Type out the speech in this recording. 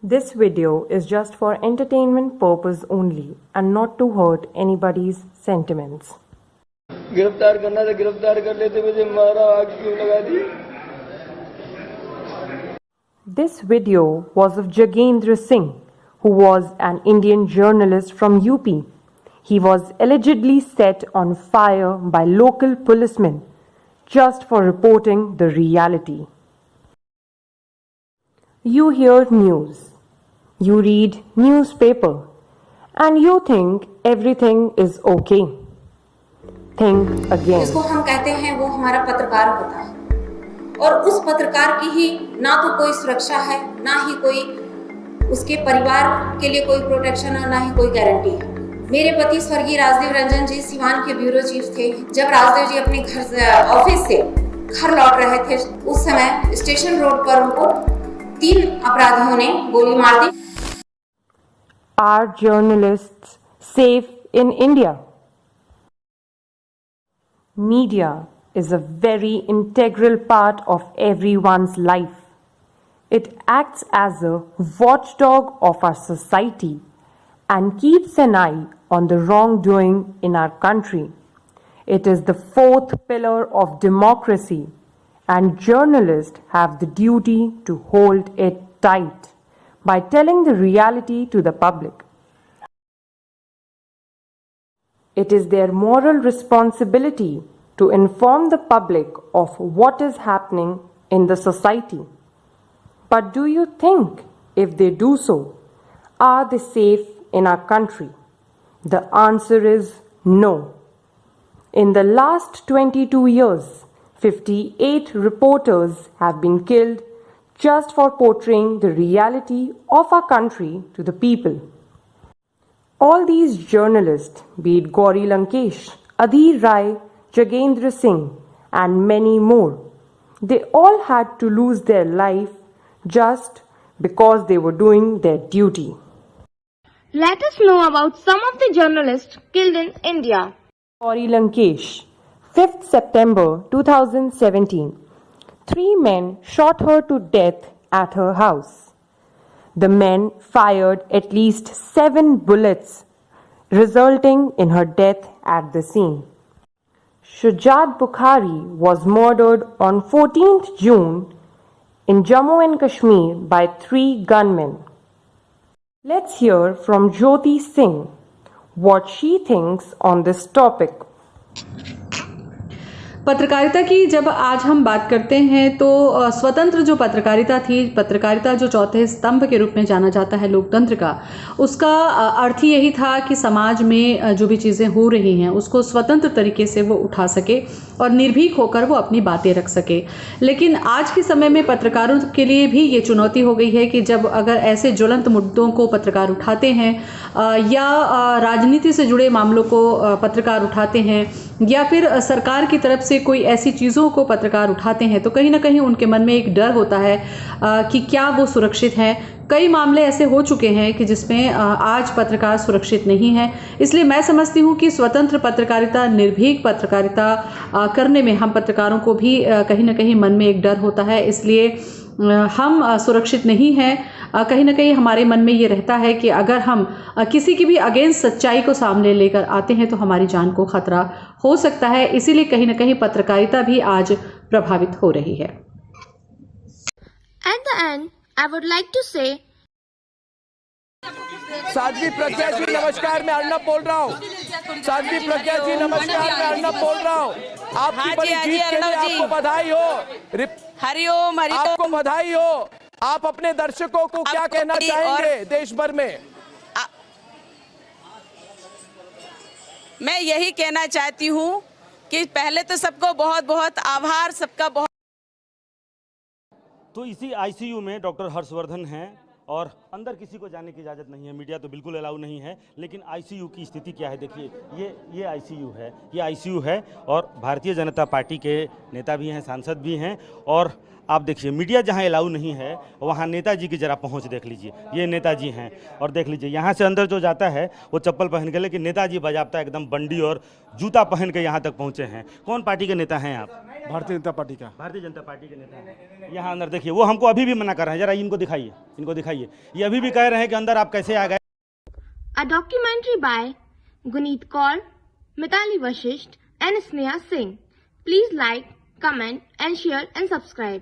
This video is just for entertainment purpose only and not to hurt anybody's sentiments. गिरफ्तार करना था, गिरफ्तार कर लेते, मुझे मारा, आग क्यों लगा दी? This video was of Jagendra Singh, who was an Indian journalist from UP. He was allegedly set on fire by local policemen just for reporting the reality. You hear news, you read newspaper, and you think everything is okay. Think again. जिसको हम कहते हैं वो हमारा पत्रकार होता है और उस पत्रकार की ही ना तो कोई सुरक्षा है, ना ही कोई उसके परिवार के लिए कोई प्रोटेक्शन है, ना ही कोई गारंटी है। मेरे पति स्वर्गीय राजदेव रंजन जी सिवान के ब्यूरो चीफ थे। जब राजदेव जी अपने घर ऑफिस से घर लौट रहे थे, उस समय स्टेशन रोड पर उनको 3 अपराधियों ने गोली मार दी। Are journalists safe in India? Media is a very integral part of everyone's life. It acts as a watchdog of our society and keeps an eye on the wrongdoing in our country. It is the 4th pillar of democracy, and journalists have the duty to hold it tight by telling the reality to the public. It is their moral responsibility to inform the public of what is happening in the society. But do you think if they do so, are they safe in our country? The answer is no. In the last 22 years, 58 reporters have been killed just for portraying the reality of our country to the people. All these journalists, be it Gauri Lankesh, Adhir Rai, Jagendra Singh, and many more, they all had to lose their life just because they were doing their duty. Let us know about some of the journalists killed in India. Gauri Lankesh, 5th September 2017. 3 men shot her to death at her house. The men fired at least 7 bullets, resulting in her death at the scene. Shujat Bukhari was murdered on 14th June in Jammu and Kashmir by 3 gunmen. Let's hear from Jyoti Singh what she thinks on this topic. पत्रकारिता की जब आज हम बात करते हैं तो स्वतंत्र जो पत्रकारिता थी, पत्रकारिता जो चौथे स्तंभ के रूप में जाना जाता है लोकतंत्र का, उसका अर्थ ही यही था कि समाज में जो भी चीज़ें हो रही हैं उसको स्वतंत्र तरीके से वो उठा सके और निर्भीक होकर वो अपनी बातें रख सके। लेकिन आज के समय में पत्रकारों के लिए भी ये चुनौती हो गई है कि जब अगर ऐसे ज्वलंत मुद्दों को पत्रकार उठाते हैं या राजनीति से जुड़े मामलों को पत्रकार उठाते हैं या फिर सरकार की तरफ से कोई ऐसी चीज़ों को पत्रकार उठाते हैं, तो कहीं ना कहीं उनके मन में एक डर होता है कि क्या वो सुरक्षित हैं। कई मामले ऐसे हो चुके हैं कि जिसमें आज पत्रकार सुरक्षित नहीं है। इसलिए मैं समझती हूँ कि स्वतंत्र पत्रकारिता, निर्भीक पत्रकारिता करने में हम पत्रकारों को भी कहीं ना कहीं मन में एक डर होता है। इसलिए हम सुरक्षित नहीं हैं। कहीं ना कहीं हमारे मन में ये रहता है कि अगर हम किसी की भी अगेंस्ट सच्चाई को सामने लेकर आते हैं तो हमारी जान को खतरा हो सकता है। इसीलिए कहीं ना कहीं पत्रकारिता भी आज प्रभावित हो रही है। At the end, I would like to say Sadhvi Pragya जी नमस्कार, मैं अर्नब बोल रहा हूँ। साध्वी प्रज्ञा जी नमस्कार, मैं अर्नब बोल रहा हूँ। आपकी बड़ी जीत के लिए आपको बधाई हो। हरिओम हरिओम, आपको बधाई हो। आप अपने दर्शकों को क्या कहना चाहेंगे देश भर में? मैं यही कहना चाहती हूँ कि पहले तो सबको बहुत बहुत आभार, सबका बहुत। तो इसी आईसीयू में डॉक्टर हर्षवर्धन हैं और अंदर किसी को जाने की इजाज़त नहीं है, मीडिया तो बिल्कुल अलाउ नहीं है। लेकिन आईसीयू की स्थिति क्या है देखिए, ये आईसीयू है, ये आईसीयू है और भारतीय जनता पार्टी के नेता भी हैं, सांसद भी हैं। और आप देखिए मीडिया जहां अलाउ नहीं है वहां नेताजी की जरा पहुंच देख लीजिए। ये नेताजी हैं और देख लीजिए यहां से अंदर जो जाता है वो चप्पल पहन के, लेकिन नेताजी बजाबता एकदम बंडी और जूता पहन के यहां तक पहुंचे हैं। कौन पार्टी के नेता हैं आप? भारतीय जनता पार्टी का। भारतीय जनता पार्टी के नेता हैं। यहाँ अंदर देखिए, वो हमको अभी भी मना कर रहे हैं। जरा इनको दिखाइए, इनको दिखाइए। बताइए, ये अभी भी कह रहे हैं कि अंदर आप कैसे आ गए। A documentary by Guneet Kaur, Mitali Vashisht and Sneha Singh. Please like, comment and share and subscribe.